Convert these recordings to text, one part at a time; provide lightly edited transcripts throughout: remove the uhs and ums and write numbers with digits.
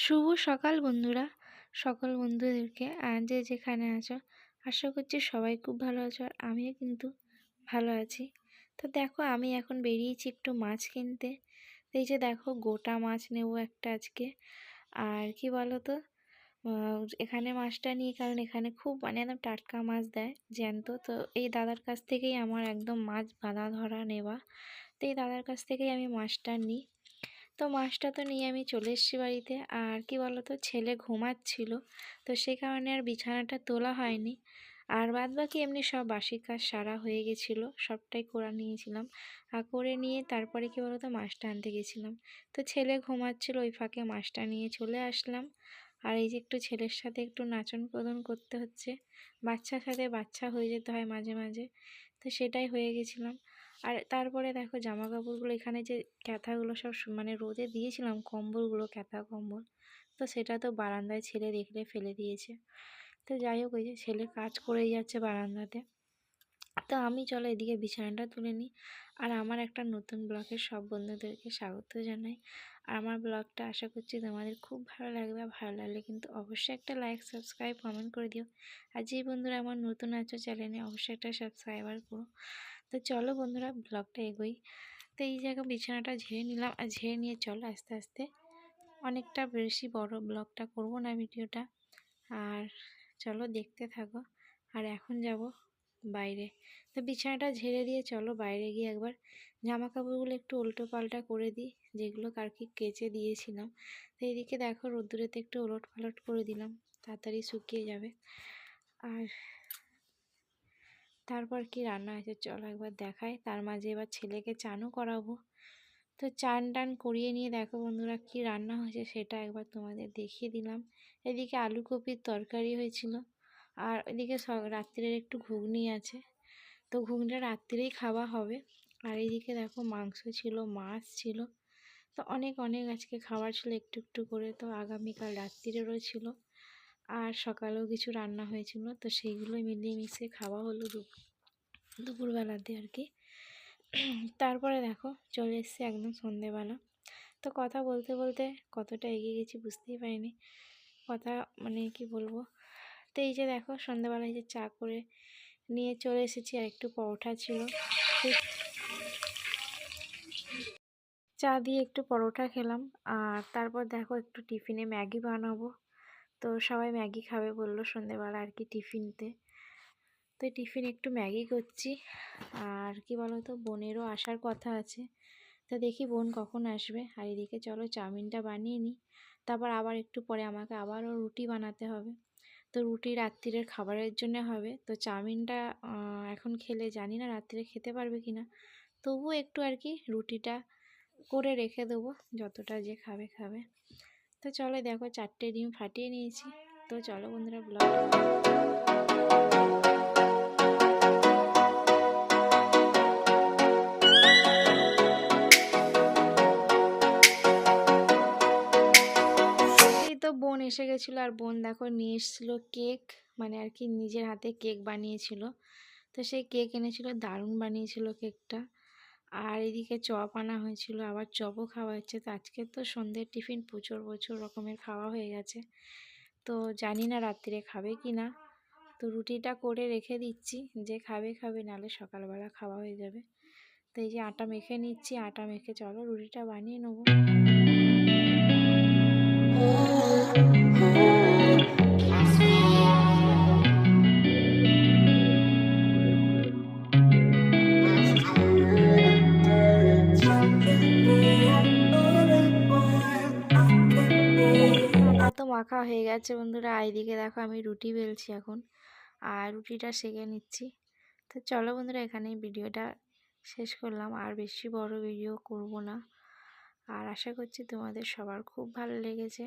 শুভ সকাল বন্ধুরা, সকল বন্ধুদেরকে যে যেখানে আছো আশা করছি সবাই খুব ভালো আছো। আর আমিও কিন্তু ভালো আছি। তো দেখো আমি এখন বেরিয়েছি একটু মাছ কিনতে। তো এই যে দেখো গোটা মাছ নেব একটা আজকে। আর কি বলো তো, এখানে মাছটা নিই কারণ এখানে খুব একদম টাটকা মাছ দেয়, জ্যান্ত। তো এই দাদার কাছ থেকেই আমার একদম মাছ বাঁধা ধরা নেওয়া। তো এই দাদার কাছ থেকেই আমি মাছটা নিই। তো মাছটা তো নিয়ে আমি চলে এসেছি বাড়িতে। আর কি বলতো, ছেলে ঘুমাচ্ছিল, তো সেই কারণে আর বিছানাটা তোলা হয়নি। আর বাদ বাকি এমনি সব বাসি কাজ সারা হয়ে গেছিলো, সবটাই করে নিয়েছিলাম। আর করে নিয়ে তারপরে কি বলতো মাছটা আনতে গেছিলাম। তো ছেলে ঘুমাচ্ছিল, ওই ফাঁকে মাছটা নিয়ে চলে আসলাম। আর এই যে একটু ছেলের সাথে একটু নাচন কোদন করতে হচ্ছে, বাচ্চার সাথে বাচ্চা হয়ে যেতে হয় মাঝে মাঝে। তো সেটাই হয়ে গেছিলাম। আর তারপরে দেখো জামা কাপড়গুলো, এখানে যে ক্যাথাগুলো সব রোদে দিয়েছিলাম, কম্বলগুলো ক্যাথা কম্বল, তো সেটা তো বারান্দায় ছেলে দেখলে ফেলে দিয়েছে। তো যাই হোক, ওই যে ছেলে কাজ করেই যাচ্ছে বারান্দাতে। তো আমি চলো এদিকে বিছানাটা তুলে নিই। আর আমার একটা নতুন ব্লগের সব বন্ধুদেরকে স্বাগত জানাই। আর আমার ব্লগটা আশা করছি তোমাদের খুব ভালো লাগবে। আর ভালো লাগলে কিন্তু অবশ্যই একটা লাইক, সাবস্ক্রাইব, কমেন্ট করে দিও। আর যেই বন্ধুরা আমার নতুন আছো চ্যানেলে, অবশ্যই একটা সাবস্ক্রাইবার করো। তো চলো বন্ধুরা ব্লগটা এগোই। তো এই জায়গা বিছানাটা ঝেড়ে নিলাম। আর ঝেড়ে নিয়ে চলো আস্তে আস্তে, অনেকটা বেশি বড় ব্লগটা করব না ভিডিওটা। আর চলো দেখতে থাকো। আর এখন যাব বাইরে। তো বিছানাটা ঝেড়ে দিয়ে চলো বাইরে গিয়ে একবার জামা কাপড়গুলো একটু উল্টো পাল্টা করে দিই, যেগুলো আর কি কেচে দিয়েছিলাম। তো এইদিকে দেখো রোদ্দুরেতে একটু ওলট পালট করে দিলাম, তাড়াতাড়ি শুকিয়ে যাবে। আর তারপর কি রান্না হয়েছে চলো একবার দেখাই। তার মাঝে এবার ছেলেকে চানও করাবো। তো চান টান করিয়ে নিয়ে দেখো বন্ধুরা কি রান্না হয়েছে সেটা একবার তোমাদের দেখিয়ে দিলাম। এদিকে আলু কপির তরকারি হয়েছিল। আর এদিকে রাত্রের একটু ঘুগনি আছে, তো ঘুগনিটা রাত্রেই খাওয়া হবে। আর এইদিকে দেখো মাংস ছিল, মাছ ছিল। তো অনেক অনেক আজকে খাবার ছিল একটু একটু করে। তো আগামীকাল রাত্রিরেরও ছিল, আর সকালেও কিছু রান্না হয়েছিল। তো সেইগুলোই মিলিয়ে মিশিয়ে খাওয়া হলো দুপুরবেলাতে আর কি। তারপরে দেখো চলে এসেছি একদম সন্ধেবেলা। তো কথা বলতে বলতে কতটা এগিয়ে গেছি বুঝতেই পারিনি। কথা কি বলবো। তো এই যে দেখো সন্ধেবেলায় যে চা করে নিয়ে চলে এসেছি। আর একটু পরোটা ছিল, সেই চা দিয়ে একটু পরোটা খেলাম। আর তারপর দেখো একটু টিফিনে ম্যাগি বানাবো। তো সবাই ম্যাগি খাবে বললো সন্ধেবেলা আর কি টিফিনতে। তো টিফিন একটু ম্যাগি করছি। আর কি বলো তো, বোনেরও আসার কথা আছে। তো দেখি বোন কখন আসবে। আর এদিকে চলো চাউমিনটা বানিয়ে নিই। তারপর আবার একটু পরে আমাকে আবারও রুটি বানাতে হবে। তো রুটি রাত্রিরের খাবারের জন্য হবে। তো চাউমিনটা এখন খেলে জানি না রাত্রিরে খেতে পারবে কি না, তবুও একটু আর কি রুটিটা করে রেখে দেবো, যতটা যে খাবে খাবে। তো চলো দেখো 4টে ডিম ফাটিয়ে নিয়েছি। তো চলো বন্ধুরা ব্লগটা তো বোন এসে গেছিলো। আর বোন দেখো নিয়ে এসেছিলো কেক, আর কি নিজের হাতে কেক বানিয়েছিল। তো সেই কেক এনেছিল, দারুণ বানিয়েছিল কেকটা। আর এদিকে চপ আনা হয়েছিল, আবার চপও খাওয়া হচ্ছে। তো আজকে তো সন্ধ্যের টিফিন প্রচুর প্রচুর রকমের খাওয়া হয়ে গেছে। তো জানি না রাত্রিরে খাবে কি না। তো রুটিটা করে রেখে দিচ্ছি, যে খাবে খাবে, নাহলে সকালবেলা খাওয়া হয়ে যাবে। তো এই যে আটা মেখে নিচ্ছি, আটা মেখে চলো রুটিটা বানিয়ে নেবো। তো মাখা হয়ে গেছে বন্ধুরা। এইদিকে দেখো আমি রুটি বেলছি এখন, আর রুটিটা সেঁকে নিচ্ছি। তো চলো বন্ধুরা এখানেই ভিডিওটা শেষ করলাম, আর বেশি বড় ভিডিও করব না। আর আশা করছি তোমাদের সবার খুব ভালো লেগেছে।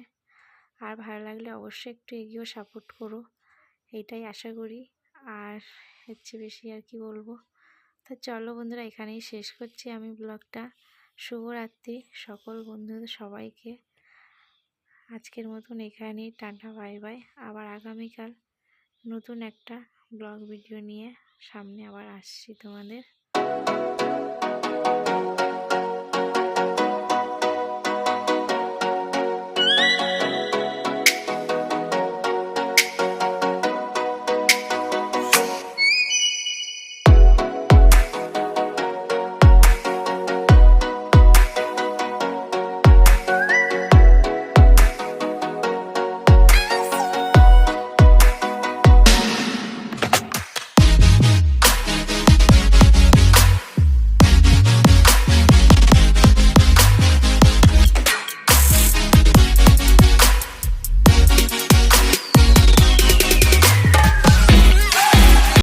আর ভালো লাগলে অবশ্যই একটু এগিয়েও সাপোর্ট করো, এইটাই আশা করি। আর হচ্ছে বেশি আর কি বলবো। তো চলো বন্ধুরা এখানেই শেষ করছি আমি ব্লগটা। শুভরাত্রি সকল বন্ধুদের সবাইকে। আজকের মতন এখানেই টাটা, বাই বাই। আবার আগামীকাল নতুন একটা ব্লগ ভিডিও নিয়ে সামনে আবার আসছি তোমাদের।